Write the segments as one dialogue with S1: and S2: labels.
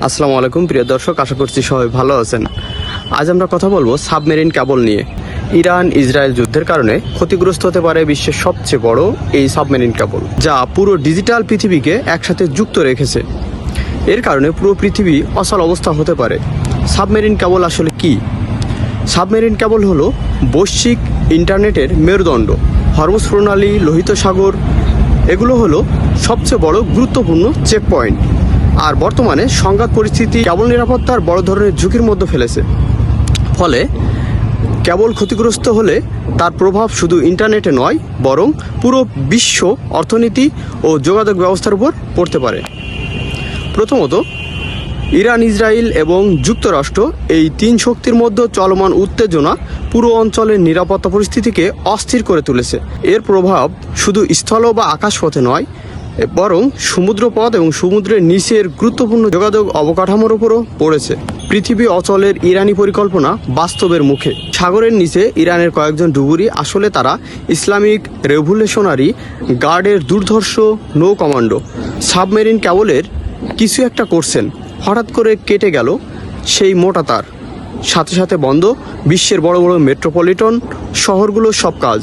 S1: আসসালামু আলাইকুম প্রিয় দর্শক, আশা করছি সবাই ভালো আছেন। আজ আমরা কথা বলবো সাবমেরিন কেবল নিয়ে। ইরান ইসরায়েল যুদ্ধের কারণে ক্ষতিগ্রস্ত হতে পারে বিশ্বের সবচেয়ে বড় এই সাবমেরিন কেবল, যা পুরো ডিজিটাল পৃথিবীকে একসাথে যুক্ত রেখেছে। এর কারণে পুরো পৃথিবী অচল অবস্থা হতে পারে। সাবমেরিন কেবল আসলে কি? সাবমেরিন কেবল হলো বৈশ্বিক ইন্টারনেটের মেরুদণ্ড। হরমুজ প্রণালী, লোহিত সাগর, এগুলো হলো সবচেয়ে বড় গুরুত্বপূর্ণ চেক পয়েন্ট। আর বর্তমানে সংঘাত পরিস্থিতি কেবল নিরাপত্তার বড় ধরনের ঝুঁকির মধ্যে ফেলেছে। ফলে কেবল ক্ষতিগ্রস্ত হলে তার প্রভাব শুধু ইন্টারনেটে নয়, বরং পুরো বিশ্ব অর্থনীতি ও যোগাযোগ ব্যবস্থার উপর পড়তে পারে। প্রথমত, ইরান, ইসরায়েল এবং যুক্তরাষ্ট্র, এই তিন শক্তির মধ্যে চলমান উত্তেজনা পুরো অঞ্চলের নিরাপত্তা পরিস্থিতিকে অস্থির করে তুলেছে। এর প্রভাব শুধু স্থল বা আকাশপথে নয়, বরং সমুদ্রপথ এবং সমুদ্রের নিচের গুরুত্বপূর্ণ যোগাযোগ অবকাঠামোর উপরও পড়েছে। পৃথিবী অচলের ইরানি পরিকল্পনা বাস্তবের মুখে। সাগরের নিচে ইরানের কয়েকজন ডুবুরি, আসলে তারা ইসলামিক রেভলিউশনারি গার্ডের দুর্ধর্ষ নৌ কমান্ডো। সাবমেরিন কেবলের কিছু একটা করছেন, হঠাৎ করে কেটে গেল সেই মোটা তার, সাথে সাথে বন্ধ বিশ্বের বড় বড় মেট্রোপলিটন শহরগুলোর সব কাজ।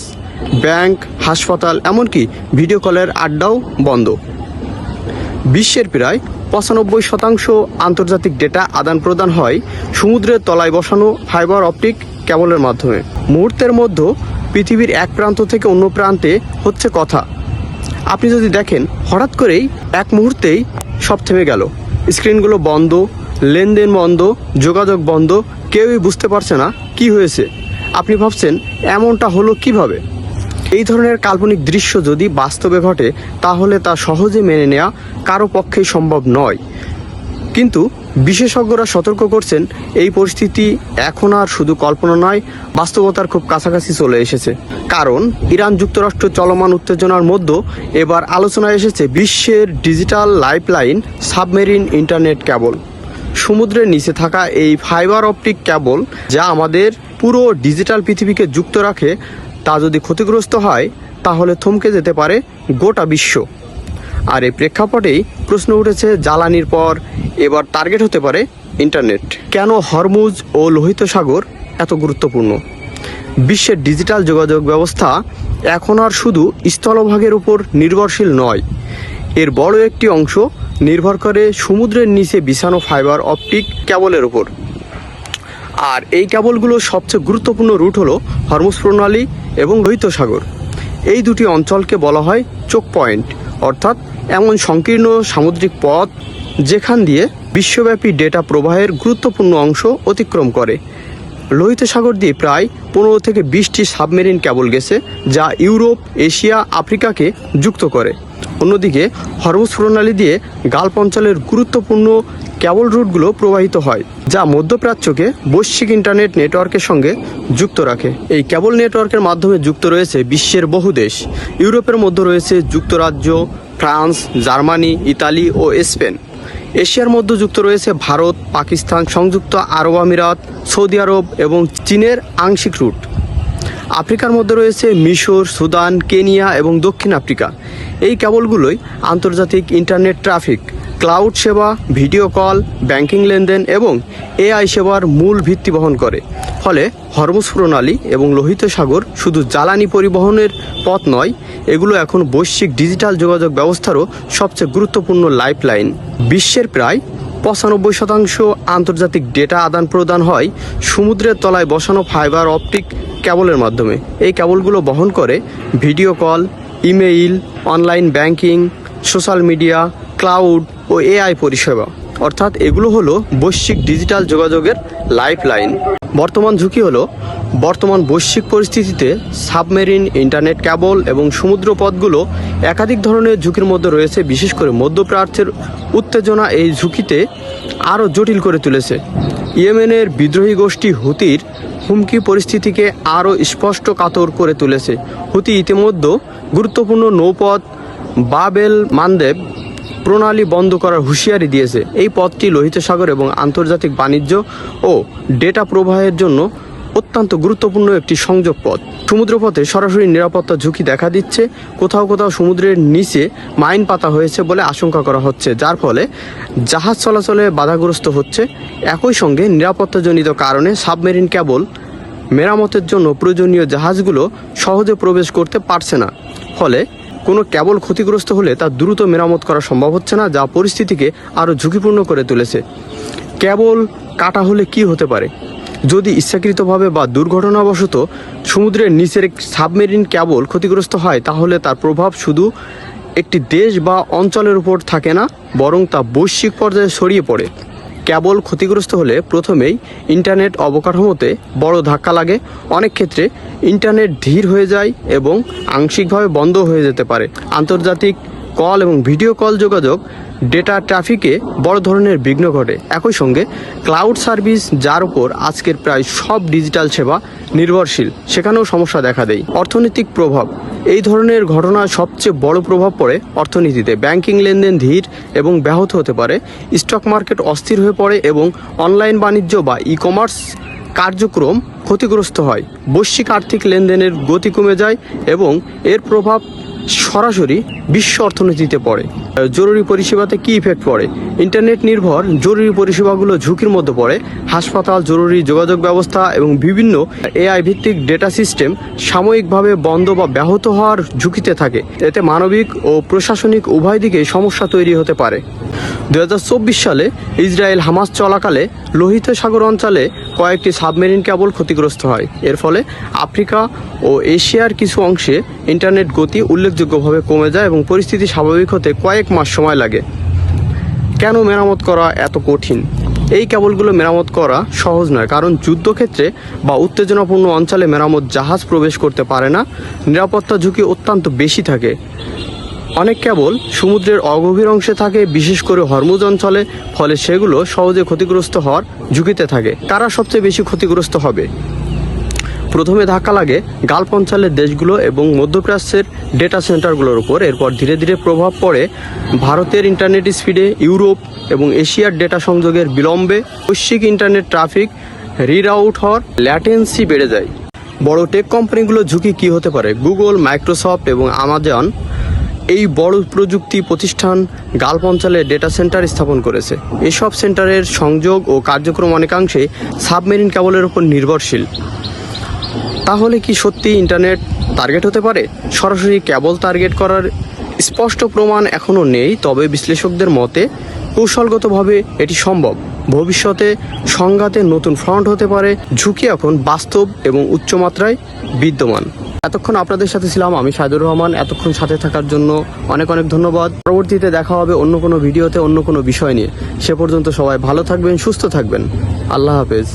S1: ব্যাংক, হাসপাতাল, এমনকি ভিডিও কলের আড্ডাও বন্ধ। বিশ্বের প্রায় 95% আন্তর্জাতিক ডেটা আদান প্রদান হয় সমুদ্রের তলায় বসানো ফাইবার অপটিক কেবলের মাধ্যমে। মুহূর্তের মধ্যে পৃথিবীর এক প্রান্ত থেকে অন্য প্রান্তে হচ্ছে কথা। আপনি যদি দেখেন, হঠাৎ করেই এক মুহূর্তেই সব থেমে গেল, স্ক্রিনগুলো বন্ধ, লেনদেন বন্ধ, যোগাযোগ বন্ধ, কেউই বুঝতে পারছে না কি হয়েছে। আপনি ভাবছেন এমনটা হলো কিভাবে? এই ধরনের কাল্পনিক দৃশ্য যদি বাস্তবে ঘটে, তাহলে তা সহজে মেনে নেওয়া কারো পক্ষেই সম্ভব নয়। কিন্তু বিশেষজ্ঞরা সতর্ক করছেন, এই পরিস্থিতি এখন আর শুধু কল্পনা নয়, বাস্তবতার খুব কাছাকাছি চলে এসেছে। কারণ ইরান যুক্তরাষ্ট্র চলমান উত্তেজনার মধ্যে এবার আলোচনায় এসেছে বিশ্বের ডিজিটাল লাইফলাইন সাবমেরিন ইন্টারনেট কেবল। সমুদ্রের নিচে থাকা এই ফাইবার অপটিক কেবল, যা আমাদের পুরো ডিজিটাল পৃথিবীকে যুক্ত রাখে, তা যদি ক্ষতিগ্রস্ত হয় তাহলে থমকে যেতে পারে গোটা বিশ্ব। আর এই প্রেক্ষাপটেই প্রশ্ন উঠেছে, জ্বালানির পর এবার টার্গেট হতে পারে ইন্টারনেট। কেন হরমুজ ও লোহিত সাগর এত গুরুত্বপূর্ণ? বিশ্বের ডিজিটাল যোগাযোগ ব্যবস্থা এখন আর শুধু স্থলভাগের উপর নির্ভরশীল নয়, এর বড় একটি অংশ নির্ভর করে সমুদ্রের নিচে বিছানো ফাইবার অপটিক কেবলের উপর। আর এই কেবলগুলোর সবচেয়ে গুরুত্বপূর্ণ রুট হলো হরমুজ প্রণালী এবং লোহিত সাগর। এই দুটি অঞ্চলকে বলা হয় চোক পয়েন্ট, অর্থাৎ এমন সংকীর্ণ সামুদ্রিক পথ যেখান দিয়ে বিশ্বব্যাপী ডেটা প্রবাহের গুরুত্বপূর্ণ অংশ অতিক্রম করে। লোহিত সাগর দিয়ে প্রায় 15 থেকে 20টি সাবমেরিন কেবল গেছে, যা ইউরোপ, এশিয়া, আফ্রিকাকে যুক্ত করে। অন্যদিকে হরমুজ প্রণালী দিয়ে গালফ অঞ্চলের গুরুত্বপূর্ণ কেবল রুটগুলো প্রবাহিত হয়, যা মধ্যপ্রাচ্যকে বৈশ্বিক ইন্টারনেট নেটওয়ার্কের সঙ্গে যুক্ত রাখে। এই কেবল নেটওয়ার্কের মাধ্যমে যুক্ত রয়েছে বিশ্বের বহু দেশ। ইউরোপের মধ্যে রয়েছে যুক্তরাজ্য, ফ্রান্স, জার্মানি, ইতালি ও স্পেন। এশিয়ার মধ্যে যুক্ত রয়েছে ভারত, পাকিস্তান, সংযুক্ত আরব আমিরাত, সৌদি আরব এবং চীনের আংশিক রুট। আফ্রিকার মধ্যে রয়েছে মিশর, সুদান, কেনিয়া এবং দক্ষিণ আফ্রিকা। এই কেবলগুলোই আন্তর্জাতিক ইন্টারনেট ট্রাফিক, ক্লাউড সেবা, ভিডিও কল, ব্যাংকিং লেনদেন এবং এআই সেবার মূল ভিত্তি বহন করে। ফলে হরমুজ প্রণালী এবং লোহিত সাগর শুধু জ্বালানি পরিবহনের পথ নয়, এগুলো এখন বৈশ্বিক ডিজিটাল যোগাযোগ ব্যবস্থারও সবচেয়ে গুরুত্বপূর্ণ লাইফলাইন। বিশ্বের প্রায় 95% আন্তর্জাতিক ডেটা আদান প্রদান হয় সমুদ্রের তলায় বসানো ফাইবার অপটিক কেবলের মাধ্যমে। এই কেবলগুলো বহন করে video call, email, online banking, social media, cloud ও এআই পরিষেবা। অর্থাৎ এগুলো হলো বৈশ্বিক ডিজিটাল যোগাযোগের লাইফলাইন। বর্তমান ঝুঁকি হলো, বর্তমান বৈশ্বিক পরিস্থিতিতে সাবমেরিন ইন্টারনেট কেবল এবং সমুদ্র পথগুলো একাধিক ধরনের ঝুঁকির মধ্যে রয়েছে। বিশেষ করে মধ্যপ্রাচ্যের উত্তেজনা এই ঝুঁকিতে আরও জটিল করে তুলেছে। ইয়েমেনের বিদ্রোহী গোষ্ঠী হুতির হুমকি পরিস্থিতিকে আরও স্পষ্টকাতর করে তুলেছে। হুতি ইতিমধ্যে গুরুত্বপূর্ণ নৌপথ বাবেল মানদেব প্রণালী বন্ধ করার হুঁশিয়ারি দিয়েছে। এই পথটি লোহিত সাগর এবং আন্তর্জাতিক বাণিজ্য ও ডেটা প্রবাহের জন্য অত্যন্ত গুরুত্বপূর্ণ একটি সংযোগ পথ। সমুদ্রপথে সরাসরি নিরাপত্তা ঝুঁকি দেখা দিচ্ছে। কোথাও কোথাও সমুদ্রের নিচে মাইন পাতা হয়েছে বলে আশঙ্কা করা হচ্ছে, যার ফলে জাহাজ চলাচলে বাধাগ্রস্ত হচ্ছে। একই সঙ্গে নিরাপত্তাজনিত কারণে সাবমেরিন কেবল মেরামতের জন্য প্রয়োজনীয় জাহাজগুলো সহজে প্রবেশ করতে পারছে না। ফলে কোনো কেবল ক্ষতিগ্রস্ত হলে তা দ্রুত মেরামত করা সম্ভব হচ্ছে না, যা পরিস্থিতিকে আরও ঝুঁকিপূর্ণ করে তুলেছে। কেবল কাটা হলে কি হতে পারে? যদি ইচ্ছাকৃতভাবে বা দুর্ঘটনাবশত সমুদ্রের নিচের সাবমেরিন কেবল ক্ষতিগ্রস্ত হয়, তাহলে তার প্রভাব শুধু একটি দেশ বা অঞ্চলের উপর থাকে না, বরং তা বৈশ্বিক পর্যায়ে ছড়িয়ে পড়ে। কেবল ক্ষতিগ্রস্ত হলে প্রথমেই ইন্টারনেট অবকাঠামোতে বড় ধাক্কা লাগে। অনেক ক্ষেত্রে ইন্টারনেট ধীর হয়ে যায় এবং আংশিকভাবে বন্ধ হয়ে যেতে পারে। আন্তর্জাতিক কল এবং ভিডিও কল যোগাযোগ ডেটা ট্রাফিকে বড় ধরনের বিঘ্ন ঘটে। একই সঙ্গে ক্লাউড সার্ভিস, যার উপর আজকের প্রায় সব ডিজিটাল সেবা নির্ভরশীল, সেখানেও সমস্যা দেখা দেয়। অর্থনৈতিক প্রভাব, এই ধরনের ঘটনার সবচেয়ে বড় প্রভাব পড়ে অর্থনীতিতে। ব্যাংকিং লেনদেন ধীর এবং ব্যাহত হতে পারে, স্টক মার্কেট অস্থির হয়ে পড়ে এবং অনলাইন বাণিজ্য বা ই কমার্স কার্যক্রম ক্ষতিগ্রস্ত হয়। বৈশ্বিক আর্থিক লেনদেনের গতি কমে যায় এবং এর প্রভাব সরাসরি বিশ্ব অর্থনীতিতে পড়ে। জরুরি পরিষেবাতে কী ইফেক্ট পড়ে? ইন্টারনেট নির্ভর জরুরি পরিষেবাগুলো ঝুঁকির মধ্যে পড়ে। হাসপাতাল, জরুরি যোগাযোগ ব্যবস্থা এবং বিভিন্ন এআই ভিত্তিক ডেটা সিস্টেম সাময়িকভাবে বন্ধ বা ব্যাহত হওয়ার ঝুঁকিতে থাকে। এতে মানবিক ও প্রশাসনিক উভয় দিকেই সমস্যা তৈরি হতে পারে। 2024 সালে ইসরায়েল হামাস চলাকালে লোহিত সাগর অঞ্চলে কয়েকটি সাবমেরিন কেবল ক্ষতিগ্রস্ত হয়। এর ফলে আফ্রিকা ও এশিয়ার কিছু অংশে ইন্টারনেট গতি উল্লেখযোগ্যভাবে কমে যায় এবং পরিস্থিতি স্বাভাবিক হতে কয়েক মাস সময় লাগে। কেন মেরামত করা এত কঠিন? এই কেবলগুলো মেরামত করা সহজ নয়, কারণ যুদ্ধক্ষেত্রে বা উত্তেজনাপূর্ণ অঞ্চলে মেরামত জাহাজ প্রবেশ করতে পারে না। নিরাপত্তা ঝুঁকি অত্যন্ত বেশি থাকে। অনেক কেবল সমুদ্রের অগভীর অংশে থাকে, বিশেষ করে হরমুজ অঞ্চলে, ফলে সেগুলো সহজে ক্ষতিগ্রস্ত হওয়ার ঝুঁকিতে থাকে। কারা সবচেয়ে বেশি ক্ষতিগ্রস্ত হবে? প্রথমে ধাক্কা লাগে গালফ অঞ্চলের দেশগুলো এবং মধ্যপ্রাচ্যের ডেটা সেন্টারগুলোর উপর। এরপর ধীরে ধীরে প্রভাব পড়ে ভারতের ইন্টারনেট স্পিডে, ইউরোপ এবং এশিয়ার ডেটা সংযোগের বিলম্বে। বৈশ্বিক ইন্টারনেট ট্রাফিক রিরাউট হওয়ার ল্যাটেন্সি বেড়ে যায়। বড় টেক কোম্পানিগুলোর ঝুঁকি কী হতে পারে? গুগল, মাইক্রোসফট এবং আমাজন এই বড় প্রযুক্তি প্রতিষ্ঠান গালফ অঞ্চলে ডেটা সেন্টার স্থাপন করেছে। এসব সেন্টারের সংযোগ ও কার্যক্রম অনেকাংশে সাবমেরিন কেবলের উপর নির্ভরশীল। তাহলে কি সত্যি ইন্টারনেট টার্গেট হতে পারে? সরাসরি কেবল টার্গেট করার স্পষ্ট প্রমাণ এখনও নেই, তবে বিশ্লেষকদের মতে কৌশলগতভাবে এটি সম্ভব। ভবিষ্যতে সংঘাতে নতুন ফ্রন্ট হতে পারে। ঝুঁকি এখন বাস্তব এবং উচ্চমাত্রায় বিদ্যমান। এতক্ষণ আপনাদের সাথে ছিলাম আমি সাইদুর রহমান। এতক্ষণ সাথে থাকার জন্য অনেক অনেক ধন্যবাদ। পরবর্তীতে দেখা হবে অন্য কোনো ভিডিওতে, অন্য কোনো বিষয় নিয়ে। সে পর্যন্ত সবাই ভালো থাকবেন, সুস্থ থাকবেন। আল্লাহ হাফেজ।